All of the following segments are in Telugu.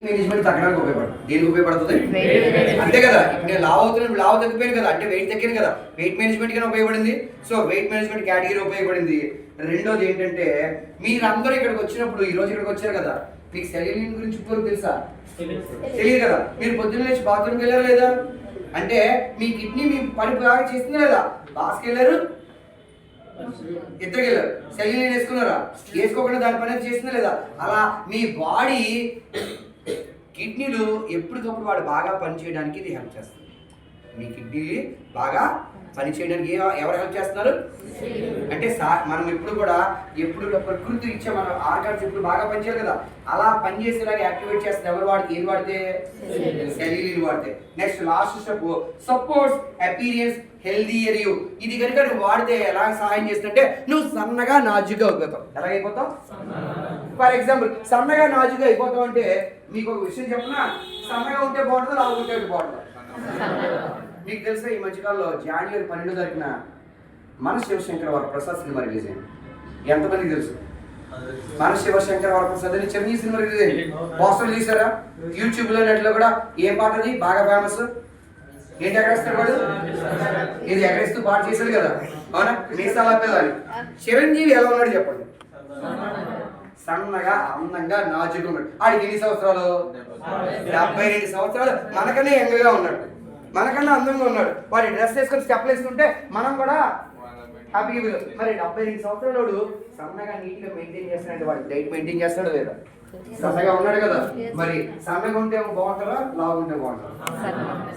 మేనేజ్మెంట్ తగ్గడానికి ఉపయోగపడుతుంది. దేనికి ఉపయోగపడుతుంది? అంతే కదా. ఇప్పుడు నేను లావ్ అవుతున్నాను, లావ్ తగ్గిపోయాను కదా, అంటే వెయిట్ తగ్గాను కదా, వెయిట్ మేనేజ్మెంట్ కింద ఉపయోగపడింది. సో వెయిట్ మేనేజ్మెంట్ కేటగిరీ ఉపయోగపడింది. రెండోది ఏంటంటే మీరందరూ ఇక్కడికి వచ్చినప్పుడు, ఈ రోజు ఇక్కడికి వచ్చారు కదా, మీకు సెల్యులిన్ గురించి ఇప్పుడు తెలుసా? తెలియదు కదా. మీరు పొద్దున్న లేచి బాత్రూమ్కి వెళ్ళారు లేదా? అంటే మీ కిడ్నీ మీ పని బాగా చేస్తుంది లేదా? బాస్కి వెళ్ళారు, ఇద్దరికి వెళ్ళారు, సెల్యులిన్ వేసుకున్నారా? వేసుకోకుండా దాని పని చేస్తుందా లేదా? అలా మీ బాడీ కిడ్నీలు ఎప్పటికప్పుడు వాడు బాగా పనిచేయడానికి ఇది హెల్ప్ చేస్తుంది. మీ కిడ్నీ బాగా పనిచేయడానికి ఎవరు హెల్ప్ చేస్తున్నారు? అంటే మనం ఎప్పుడు కూడా ప్రకృతి ఇచ్చే మన ఆర్గాన్స్ ఎప్పుడు బాగా పనిచేయాలి కదా, అలా పనిచేసేలాగా యాక్టివేట్ చేస్తుంది. ఎవరు వాడితే? ఏది వాడితే? సెల్యులిన్ వాడితే. Next last step, supports appearance healthier you. ఇది కనుక నువ్వు వాడితే ఎలా సహాయం చేస్తుంటే నువ్వు సన్నగా నాజుగా అయిపోతావు. ఎలాగైపోతావు? ఫర్ ఎగ్జాంపుల్, సన్నగా నాజుగా అయిపోతావు అంటే మీకు ఒక విషయం చెప్పనా, సన్నగా ఉంటే బాగుంటుంది, లావు ఉంటే బాగుంటుంది. మీకు తెలుసా, ఈ మధ్యకాలంలో జనవరి 12వ తారీఖున మన శివశంకర వరప్రసాద్ సినిమా రిలీజ్ అయింది. ఎంతమందికి తెలుసు? మన శివశంకర వరప్రసాద్ అని చిరంజీవి సినిమా రిలీజ్ అయింది. పోస్టర్లు తీసారా? యూట్యూబ్లో నెట్లో కూడా ఏం పాట అది బాగా ఫేమస్? ఏంటి ఎగరేస్తాడు వాడు? ఇది ఎగరేస్తూ పాట చేశాడు కదా, అవునా? మీసాల పిల్లని. చిరంజీవి ఎలా ఉన్నాడు చెప్పండి? సన్నగా, అందంగా, నాజుగా ఉన్నాడు. ఆడికి ఎన్ని సంవత్సరాలు? 72 సంవత్సరాలు. మనకన్నా యంగ్గా ఉన్నాడు, మనకన్నా అందంగా ఉన్నాడు. వాడి డ్రెస్ వేసుకొని స్టెప్లు వేసుకుంటే మనం కూడా హ్యాపీగా. మరి 72 సంవత్సరాలు సన్నగా నీట్గా మెయింటైన్ చేస్తున్నాడు. వాడి డైట్ మెయింటైన్ చేస్తాడు లేదా? సన్నగా ఉన్నాడు కదా. మరి సన్నగా ఉంటే బాగుంటారా, లావు ఉంటే బాగుంటారా?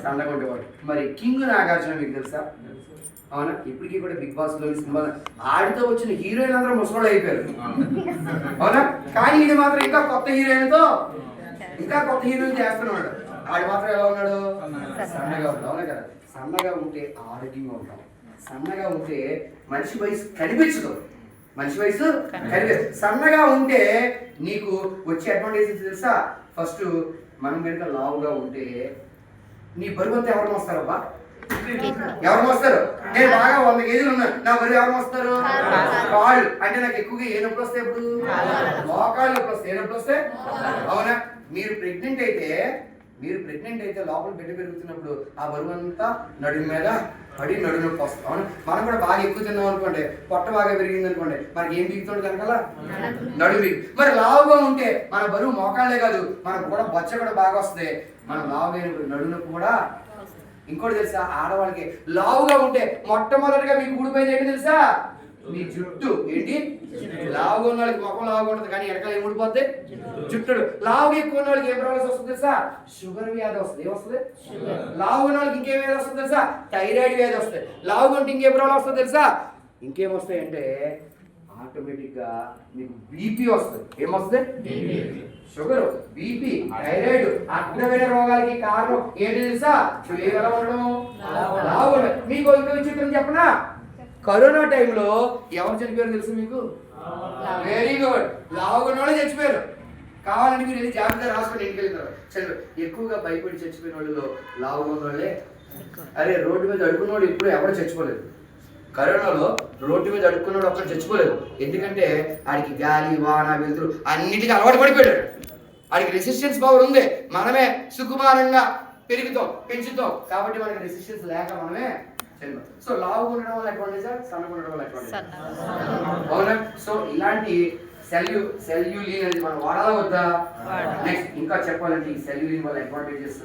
సన్నగా ఉంటే బాగుంటారు. మరి కింగ్ నాగార్జున మీకు తెలుసా? అవునా? ఇప్పటికీ కూడా బిగ్ బాస్ లో సినిమా ఆడితో వచ్చిన హీరోయిన్ అందరూ ముసలోళ్ళు అయిపోయారు, అవునా? కానీ ఇది మాత్రం ఇంకా కొత్త హీరోయిన్తో ఇంకా కొత్త హీరోయిన్ చేస్తున్నాడు. ఆడు మాత్రం ఎలా ఉన్నాడు? సన్నగా ఉన్నాడు, అవునా కదా? సన్నగా ఉంటే ఆరోగ్యంగా ఉంటాం. సన్నగా ఉంటే మనిషి వయసు కనిపించదు, మనిషి వయసు కనిపిస్తుంది. సన్నగా ఉంటే నీకు వచ్చే అడ్వాంటేజెస్ తెలుసా? ఫస్ట్, మనం కనుక లావుగా ఉంటే నీ బరువు అంతా ఎవరు మోస్తారబ్బా? ఎవరు మోస్తారు? నేను బాగా 100 కేజీలు ఉన్నాను, నా బరువు ఎవరు మోస్తారు? కాళ్ళు. అంటే నాకు ఎక్కువగా ఏ నొప్పులు వస్తాయి? ఎప్పుడు మోకాళ్ళు నొప్పులు వస్తాయి. ఏ నొప్పులు వస్తాయి? అవునా? మీరు ప్రెగ్నెంట్ అయితే లోపల బిడ్డ పెరుగుతున్నప్పుడు ఆ బరువు అంతా నడుము మీద పడి నడుము నొప్పి వస్తుంది, అవును? మనం కూడా బాగా ఎక్కువ తిన్నాం అనుకోండి, పొట్ట బాగా పెరిగింది అనుకోండి, మనకి ఏం దిగుతుంది కనుక నడుము. మరి లావుగా ఉంటే మన బరువు మోకాళ్ళే కాదు, మనకు కూడా బొచ్చ కూడా బాగా వస్తుంది. మనం లావుగా నడుము నొప్పి కూడా. ఇంకోటి తెలుసా? ఆడవాళ్ళకి లావుగా ఉంటే మొట్టమొదటిగా మీకు ఊడిపోయింది ఏంటి తెలుసా? మీ జుట్టు. ఏంటి? లావుగా ఉన్న వాళ్ళకి ముఖం లావుగా ఉంటుంది, కానీ వెనకాల ఏం ఊడిపోద్ది? జుట్టు. లావుగా ఎక్కువ ఉన్న వాళ్ళకి ఏం ప్రాబ్లమ్స్ వస్తుంది తెలుసా? షుగర్ వ్యాధి వస్తుంది. ఏమొస్తుంది? లావుగా ఉన్న వాళ్ళకి ఇంకేం వ్యాధి వస్తుంది తెలుసా? థైరాయిడ్ వ్యాధి వస్తుంది. లావుగా ఉంటే ఇంకేం ప్రాబ్లం వస్తుంది తెలుసా? ఇంకేమొస్తాయి అంటే ఆటోమేటిక్ గా మీకు బీపీ వస్తుంది. ఏమొస్తుంది? షుగర్, బీపీ, థైరాయిడ్, అడ్డమైన రోగాలకి కారణం ఏంటి తెలుసా? ఎలా ఉండడం, లావు. మీకు ఇంకో విచిత్రం చెప్పనా? కరోనా టైంలో ఎవరు చనిపోయారు తెలుసు మీకు? వెరీ గుడ్, లావుగా వాళ్ళు చచ్చిపోయారు. కావాలంటే మీరు వెళ్ళి జాగ్రత్త రాసుకొని ఇంటికి వెళ్తారు. ఎక్కువగా భయపడి చచ్చిపోయిన వాళ్ళు లావుగా ఉన్న వాళ్ళే. అరే, రోడ్డు మీద అడుక్కున్నవాడు ఇప్పుడు ఎవరు చచ్చిపోలేదు. కరోనాలో రోడ్డు మీద అడుక్కున్నాడు ఒక్కరు చచ్చిపోలేదు. ఎందుకంటే ఆడికి గాలి, వాన, వెలుతురు అన్నిటికీ అలవాటు పడిపోయాడు. ఆడికి రెసిస్టెన్స్ పవర్ ఉంది. మనమే సుకుమారంగా పెంచుతాం కాబట్టి మనకి రెసిస్టెన్స్ లేక మనమే. సో లావు ఉండడం వల్ల అడ్వాంటేజ్, సన్నగా ఉండడం వల్ల అడ్వాంటేజ్, అవునా? సో ఇలాంటి సెల్యులిన్ అనేది మనం వాడాలా వద్దా? నెక్స్ట్ ఇంకా చెప్పాలంటే ఈ సెల్యులిన్ వల్ల అడ్వాంటేజెస్.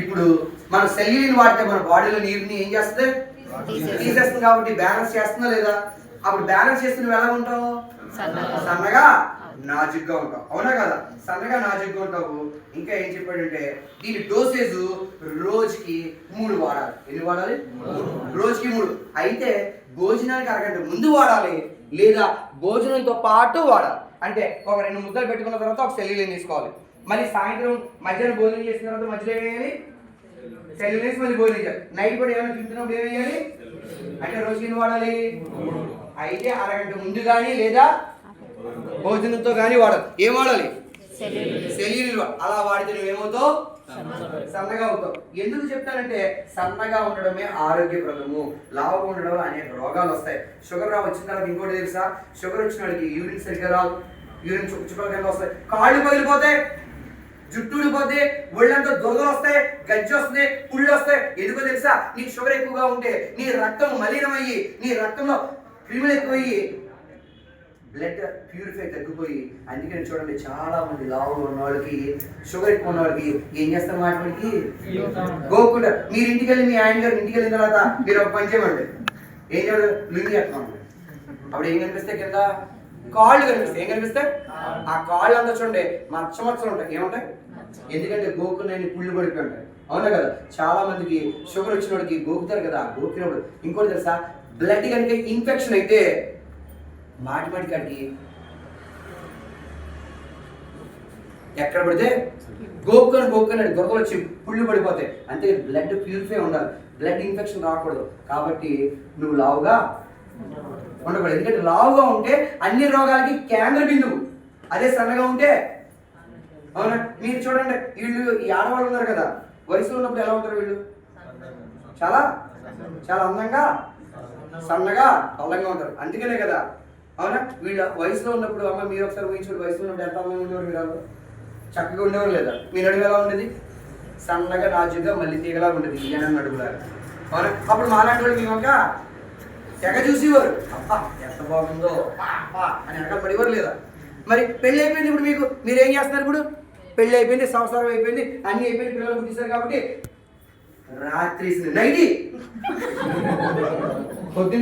ఇప్పుడు మన సెల్యులిన్ వాడితే మన బాడీలో నీరుని ఏం చేస్తుంది? తీసేస్తుంది. కాబట్టి బ్యాలెన్స్ చేస్తుందా లేదా? అప్పుడు బ్యాలెన్స్ చేస్తే నువ్వు ఎలా ఉంటావు? సన్నగా నాజుగ్గా ఉంటావు, అవునా కదా? సన్నగా నాజుగ్గా ఉంటావు. ఇంకా ఏం చెప్పాడంటే దీని డోసేజ్ రోజుకి 3 వాడాలి. ఎన్ని వాడాలి? రోజుకి 3. అయితే భోజనానికి అరగంట ముందు వాడాలి, లేదా భోజనంతో పాటు వాడాలి. అంటే ఒక 2 ముద్దలు పెట్టుకున్న తర్వాత ఒక సెల్యులిన్ తీసుకోవాలి. మళ్ళీ సాయంత్రం మధ్యాహ్నం భోజనం చేసిన తర్వాత మధ్యలో ఏమేయాలి? సెల్యులిన్. మళ్ళీ భోజనం చేయాలి. నైట్ కూడా ఏమైనా తింటున్నప్పుడు ఏమేయాలి? అంటే రోజుకి ఎన్ని వాడాలి? అయితే అరగంట ముందు కానీ లేదా భోజనంతో కానీ వాడాలి. ఏం వాడాలి? సెల్యులిన్. అలా వాడితే నువ్వేమవుతావు? సన్నగా అవుతావు. ఎందుకు చెప్తానంటే సన్నగా ఉండడమే ఆరోగ్యప్రదము. లావుగా ఉండడం అనేక రోగాలు వస్తాయి. షుగర్ వచ్చిన తర్వాత ఇంకోటి తెలుసా? షుగర్ వచ్చిన వాళ్ళకి యూరిన్ సరిగ్గా రాదు, యూరిన్ చుక్కల కింద వస్తాయి, కాళ్ళు పగిలిపోతాయి, జుట్టు ఊడిపోతే, ఒళ్ళంతా దురదలు వస్తాయి, గజ్జి వస్తుంది, పుళ్ళు వస్తాయి. ఎందుకో తెలుసా? నీకు షుగర్ ఎక్కువగా ఉంటే నీ రక్తం మలినమయ్యి, నీ రక్తంలో క్రిములు ఎక్కువయ్యి బ్లడ్ ప్యూరిఫై తగ్గిపోయి. అందుకని చూడండి, చాలా మంది లావు ఉన్న వాళ్ళకి, షుగర్ ఎక్కువ ఉన్న వాళ్ళకి ఏం చేస్తారు వాటికి గోకుండా. మీరు ఇంటికి వెళ్ళి మీ ఆయన గారు ఇంటికి వెళ్ళిన తర్వాత మీరు ఒక పని చేయమండి, ఏం చేయాలి? లింగి ఎత్తామండి. అప్పుడు ఏం కనిపిస్తాయి? కింద కాళ్ళు కనిపిస్తాయి. ఏం కనిపిస్తాయి? ఆ కాళ్ళు అంతా చూడండి మచ్చలు ఉంటాయి. ఏముంటాయి? ఎందుకంటే గోకున్నాయని పుళ్ళు పడిపోయి ఉంటాయి. అవునా కదా? చాలా మందికి షుగర్ వచ్చిన వాడికి గోకుతారు కదా, గోకినప్పుడు ఇంకోటి తెలుసా? బ్లడ్ కనుక ఇన్ఫెక్షన్ అయితే మాటి కాడికి ఎక్కడ పడితే గోక్కుని గొప్పలు వచ్చి పుళ్ళు పడిపోతాయి. అంతే, బ్లడ్ ప్యూరిఫై ఉండాలి, బ్లడ్ ఇన్ఫెక్షన్ రాకూడదు. కాబట్టి నువ్వు లావుగా ఉండకూడదు. ఎందుకంటే లావుగా ఉంటే అన్ని రోగాలకి కేంద్ర బిందువు. అదే సన్నగా ఉంటే, అవునా? మీరు చూడండి, వీళ్ళు ఈ ఆడవాళ్ళు ఉన్నారు కదా, వయసులో ఉన్నప్పుడు ఎలా ఉంటారు వీళ్ళు? చాలా చాలా అందంగా, సన్నగా, అందంగా ఉంటారు. అందుకనే కదా, అవునా? వీళ్ళ వయసులో ఉన్నప్పుడు, అమ్మ మీరు ఒకసారి ఊహించుకోండి, వయసులో ఉన్నప్పుడు ఎంత అందంగా ఉండేవారు మీరు? చక్కగా ఉండేవారు లేదా? మీ నడుగు ఎలా ఉండేది? సన్నగా, నాజుగా, మళ్ళీ తీగలా ఉండేది, ఈయన నడుగులాగా. అవునా? అప్పుడు మాలాంటి వాళ్ళు మేము ఇంకా తెగ చూసేవారు, అబ్బా ఎంత బాగుందో అని వెనకాల పడేవారు లేదా? మరి పెళ్ళి అయిపోయింది, ఇప్పుడు మీకు మీరేం చేస్తున్నారు? ఇప్పుడు పెళ్ళి అయిపోయింది, సంవత్సరం అయిపోయింది, అన్నీ అయిపోయింది, పిల్లలు పుట్టిస్తారు కాబట్టి రాత్రి నైట్ పొద్దున్న